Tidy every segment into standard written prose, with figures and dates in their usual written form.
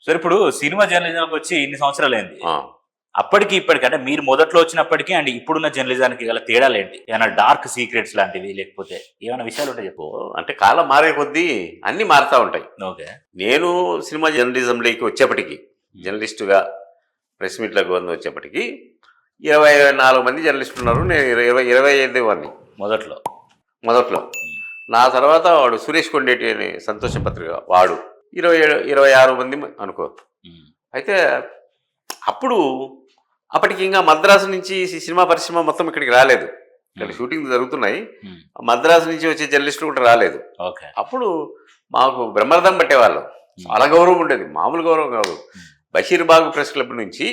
సరే ఇప్పుడు సినిమా జర్నలిజంకి వచ్చి ఇన్ని సంవత్సరాలైంది. ఆ. అప్పటికి ఇప్పటికి అంటే మీరు మొదట్లో వచ్చినప్పటికీ అండ్ ఇప్పుడున్న జర్నలిజానికి గల తేడాలేంటి? ఏమైనా డార్క్ సీక్రెట్స్ లాంటివి లేకపోతే ఏమైనా విషయాలు ఉంటే చెప్పు. అంటే కాలం మారే కొద్దీ అన్నీ మారుతూ ఉంటాయి. ఓకే. నేను సినిమా జర్నలిజంలోకి వచ్చేప్పటికి జర్నలిస్టుగా ప్రెస్ మీట్లకు వచ్చేప్పటికి 24 మంది జర్నలిస్టులు ఉన్నారు. నేను 25 వాడిని మొదట్లో. నా తర్వాత వాడు సురేష్ కొండేటి అనే సంతోష పత్రిక వాడు 26 మంది అనుకో. అయితే అప్పటికి ఇంకా మద్రాసు నుంచి సినిమా పరిశ్రమ మొత్తం ఇక్కడికి రాలేదు. ఇక్కడ షూటింగ్ జరుగుతున్నాయి. మద్రాసు నుంచి వచ్చే జర్నలిస్టులు కూడా రాలేదు. అప్పుడు మాకు బ్రహ్మరథం పట్టేవాళ్ళం. చాలా గౌరవం ఉండేది, మామూలు గౌరవం కాదు. బషీర్బాగ్ ప్రెస్ క్లబ్ నుంచి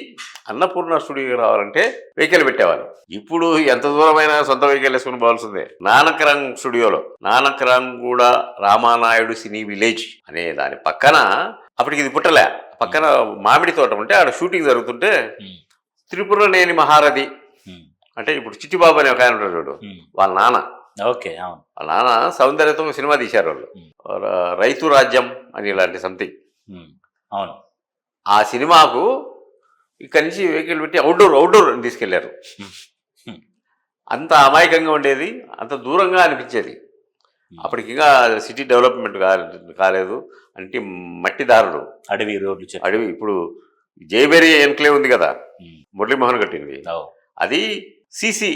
అన్నపూర్ణ స్టూడియోకి రావాలంటే వెహికల్ పెట్టేవాళ్ళు. ఇప్పుడు ఎంత దూరమైనా సొంత వెహికల్ వేసుకుని పోవాల్సిందే. నానక్రాంగ్ స్టూడియోలో, నానక్రాంగ్ కూడా రామానాయుడు సినీ విలేజ్ అనే దాని పక్కన, అప్పటికి ఇది పుట్టలే, పక్కన మామిడి తోట ఉంటే ఆడ షూటింగ్ జరుగుతుంటే త్రిపురనేని మహారథి అంటే ఇప్పుడు చిట్టిబాబు అనే ఒక ఆయన ఉంటాడు, వాళ్ళ నాన్న. వాళ్ళ నాన్న సౌందర్యతో సినిమా తీశారు వాళ్ళు, రైతు రాజ్యం అని ఇలాంటి సంథింగ్. అవును. ఆ సినిమాకు ఇక్కడి నుంచి వెహికల్ పెట్టి అవుట్డోర్ తీసుకెళ్లారు. అంత అమాయకంగా ఉండేది, అంత దూరంగా అనిపించేది. అప్పటికి ఇంకా సిటీ డెవలప్మెంట్ కాలేదు. అంటే మట్టి దారులు, అడవి. ఇప్పుడు జయబేరి ఎన్క్లేవ్ ఉంది కదా, మురళీమోహన్ కట్టింది, అది సిసి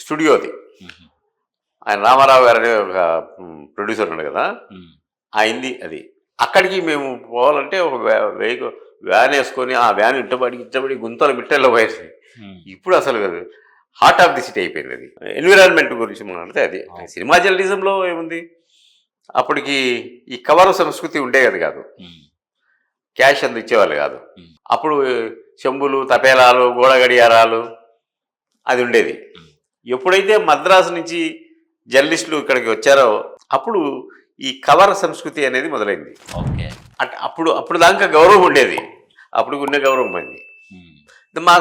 స్టూడియో. అది ఆయన రామారావు గారు అనే ఒక ప్రొడ్యూసర్ ఉన్నాడు కదా, అయింది అది. అక్కడికి మేము పోవాలంటే ఒక వ్యాన్ వేసుకొని ఆ వ్యాన్ ఇట్టబడి గుంతలు మిట్టల్లో పోయేది. ఇప్పుడు అసలు హార్ట్ ఆఫ్ ది సిటీ అయిపోయింది అది. ఎన్విరాన్మెంట్ గురించి మనం అంటే అది సినిమా జర్నలిజంలో ఏముంది, అప్పటికి ఈ కవర్ సంస్కృతి ఉండేది కాదు, క్యాష్ అంత ఇచ్చేవాళ్ళు కాదు. అప్పుడు చెంబులు, తపేలాలు, గోడ గడియారాలు అది ఉండేది. ఎప్పుడైతే మద్రాసు నుంచి జర్నలిస్టులు ఇక్కడికి వచ్చారో అప్పుడు ఈ కవర్ సంస్కృతి అనేది మొదలైంది. అప్పుడు దాకా గౌరవం ఉండేది, అప్పుడు ఉండే గౌరవం పోయింది. మా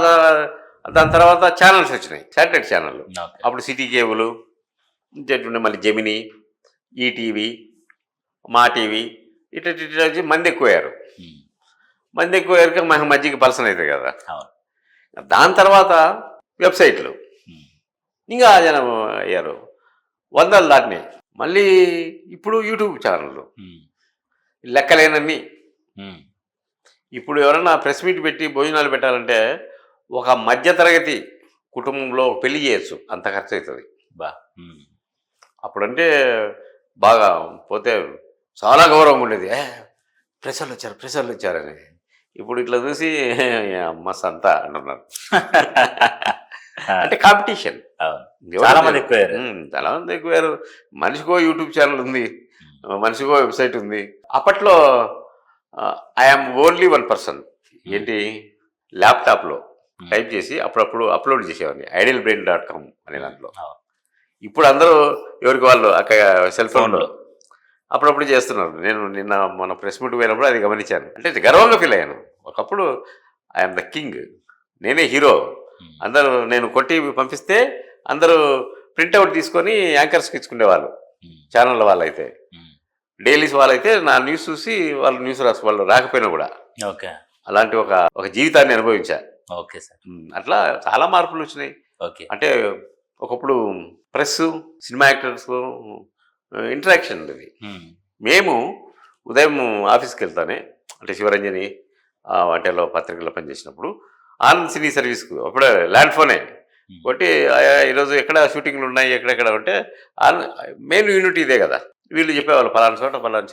దాని తర్వాత ఛానల్స్ వచ్చినాయి, శాటిలైట్ ఛానళ్ళు. అప్పుడు సిటీ కేబుల్ ఉండే, మళ్ళీ జెమిని, ఈటీవీ, మా టీవీ, ఇట్లా వచ్చి మంది ఎక్కువయ్యారు. మంది ఎక్కువయ్యాక మన మధ్యకి పర్సన్ అవుతుంది కదా. దాని తర్వాత వెబ్సైట్లు ఇంకా జనం అయ్యారు, 100 దాటినాయి. మళ్ళీ ఇప్పుడు యూట్యూబ్ ఛానళ్ళు లెక్కలేనన్ని. ఇప్పుడు ఎవరన్నా ప్రెస్ మీట్ పెట్టి భోజనాలు పెట్టాలంటే ఒక మధ్యతరగతి కుటుంబంలో పెళ్లి చేయొచ్చు, అంత ఖర్చు అవుతుంది. అప్పుడంటే బాగా పోతే చాలా గౌరవం ఉండేది, ప్రెసర్లు వచ్చారని. ఇప్పుడు ఇట్లా చూసి అమ్మ సంత అంటున్నారు. అంటే కాంపిటీషన్ చాలా మంది ఎక్కువయ్యారు. మనిషికో యూట్యూబ్ ఛానల్ ఉంది, మనిషికో వెబ్సైట్ ఉంది. అప్పట్లో ఐఎమ్ ఓన్లీ 1 పర్సన్. ఏంటి, ల్యాప్టాప్లో టైప్ చేసి అప్పుడప్పుడు అప్లోడ్ చేసేవాడిని idealbrain.com అనే దాంట్లో. ఇప్పుడు అందరూ ఎవరికి వాళ్ళు సెల్ ఫోన్లో అప్పుడప్పుడు చేస్తున్నారు. నేను నిన్న మన ప్రెస్ మీట్ పోయినప్పుడు అది గమనించాను. అంటే గర్వంగా ఫీల్ అయ్యాను. ఒకప్పుడు ఐఎమ్ ద కింగ్, నేనే హీరో. అందరూ నేను కొట్టి పంపిస్తే అందరూ ప్రింట్అవుట్ తీసుకొని యాంకర్స్కి ఇచ్చుకునేవాళ్ళు. ఛానళ్ళ వాళ్ళైతే, డైలీస్ వాళ్ళైతే నా న్యూస్ చూసి వాళ్ళు న్యూస్ వాళ్ళు రాకపోయినా కూడా అలాంటి ఒక జీవితాన్ని అనుభవించా. అట్లా చాలా మార్పులు వచ్చినాయి. అంటే ఒకప్పుడు ప్రెస్, సినిమా యాక్టర్స్ ఇంటరాక్షన్ ఉండేది. మేము ఉదయం ఆఫీస్కి వెళ్తానే, అంటే శివరంజని వాటిలో పత్రికల్లో పనిచేసినప్పుడు ఆనంద్ సినీ సర్వీస్కు అప్పుడే ల్యాండ్ ఫోనే కొట్టి ఈరోజు ఎక్కడ షూటింగ్లు ఉన్నాయి ఎక్కడెక్కడ ఉంటే మెయిన్ యూనిట్ ఇదే కదా. వీళ్ళు చెప్పేవాళ్ళు పలానా చోట పలానా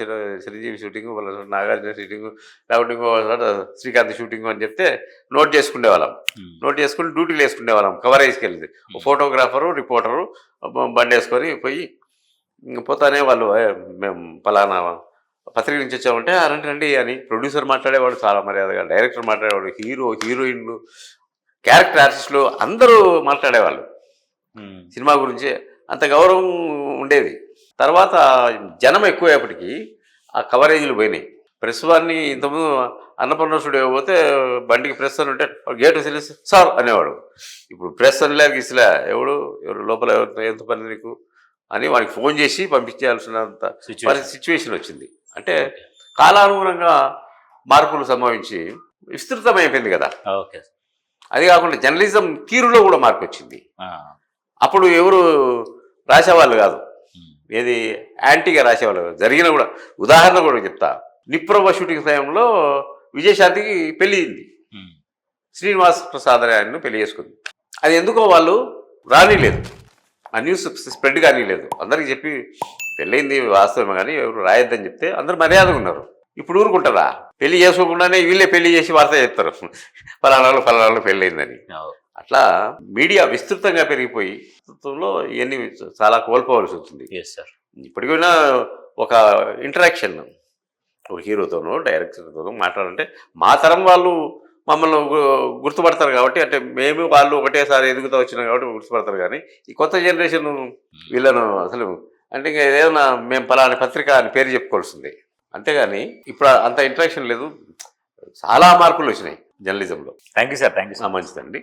చిరంజీవి షూటింగు, పలానా చోట నాగార్జున షూటింగు, లేకపోతే ఇంకో చోట శ్రీకాంత్ షూటింగు అని చెప్తే నోట్ చేసుకునేవాళ్ళం. నోట్ చేసుకుని డ్యూటీలు వేసుకునేవాళ్ళం. కవరేజ్కి వెళ్ళి ఫోటోగ్రాఫరు, రిపోర్టరు బండి వేసుకొని పోయి పోతానే వాళ్ళు మేము పలానా పత్రిక నుంచి వచ్చామంటే రండి అని ప్రొడ్యూసర్ మాట్లాడేవాడు చాలా మర్యాదగా, డైరెక్టర్ మాట్లాడేవాడు, హీరోయిన్లు, క్యారెక్టర్ ఆర్టిస్టులు అందరూ మాట్లాడేవాళ్ళు సినిమా గురించి. అంత గౌరవం ఉండేది. తర్వాత జనం ఎక్కువయ్యేపటికి ఆ కవరేజీలు పోయినాయి. ప్రెస్ వారిని ఇంతకుముందు అన్నపూర్ణ స్టూడియో పోతే బండికి ప్రెస్ అని ఉంటే గేటు తెలిసి సార్ అనేవాడు. ఇప్పుడు ప్రెస్ అనిలే గీసిలే, ఎవరు లోపల ఎంత పని నీకు అని వాడికి ఫోన్ చేసి పంపించేయాల్సినంత సిచ్యువేషన్ వచ్చింది. అంటే కాలానుగుణంగా మార్పులు సంభవించి విస్తృతమైపోయింది కదా. ఓకే. అది కాకుండా జర్నలిజం తీరులో కూడా మార్పు వచ్చింది. అప్పుడు ఎవరు రాసేవాళ్ళు కాదు, ఏది యాంటీగా రాసేవాళ్ళు కాదు. జరిగిన కూడా ఉదాహరణ కూడా చెప్తా. నిప్రభ షూటింగ్ సమయంలో విజయశాంతికి పెళ్ళి అయింది. శ్రీనివాస్ ప్రసాద్ అని ఆయన్ను పెళ్లి చేసుకుంది. అది ఎందుకో వాళ్ళు రానిలేదు, ఆ న్యూస్ స్ప్రెడ్ కానీలేదు. అందరికి చెప్పి పెళ్ళయింది వాస్తవమే కానీ ఎవరు రాయొద్దని చెప్తే అందరు మర్యాదగా ఉన్నారు. ఇప్పుడు ఊరుకుంటారా? పెళ్లి చేసుకోకుండానే వీళ్ళే పెళ్లి చేసి వార్త చెప్తారు, ఫలానాలు పెళ్ళయిందని. అట్లా మీడియా విస్తృతంగా పెరిగిపోయి విస్తృతంలో ఇవన్నీ చాలా కోల్పోవలసి ఉంటుంది. ఇప్పటికైనా ఒక ఇంటరాక్షన్ ఒక హీరోతోనో డైరెక్టర్తోనో మాట్లాడాలంటే మా తరం వాళ్ళు మమ్మల్ని గుర్తుపడతారు కాబట్టి, అంటే మేము వాళ్ళు ఒకటేసారి ఎదుగుతూ వచ్చినాం కాబట్టి గుర్తుపడతారు. కానీ ఈ కొత్త జనరేషన్ వీళ్ళను అసలు అంటే ఇంకా ఏదైనా మేము పలానా పత్రిక అని పేరు చెప్పుకోవాల్సిందే. అంతేగాని ఇప్పుడు అంత ఇంటరాక్షన్ లేదు. చాలా మార్పులు వచ్చినాయి జర్నలిజంలో. Thank you sir. Thank you. మంచిదండి.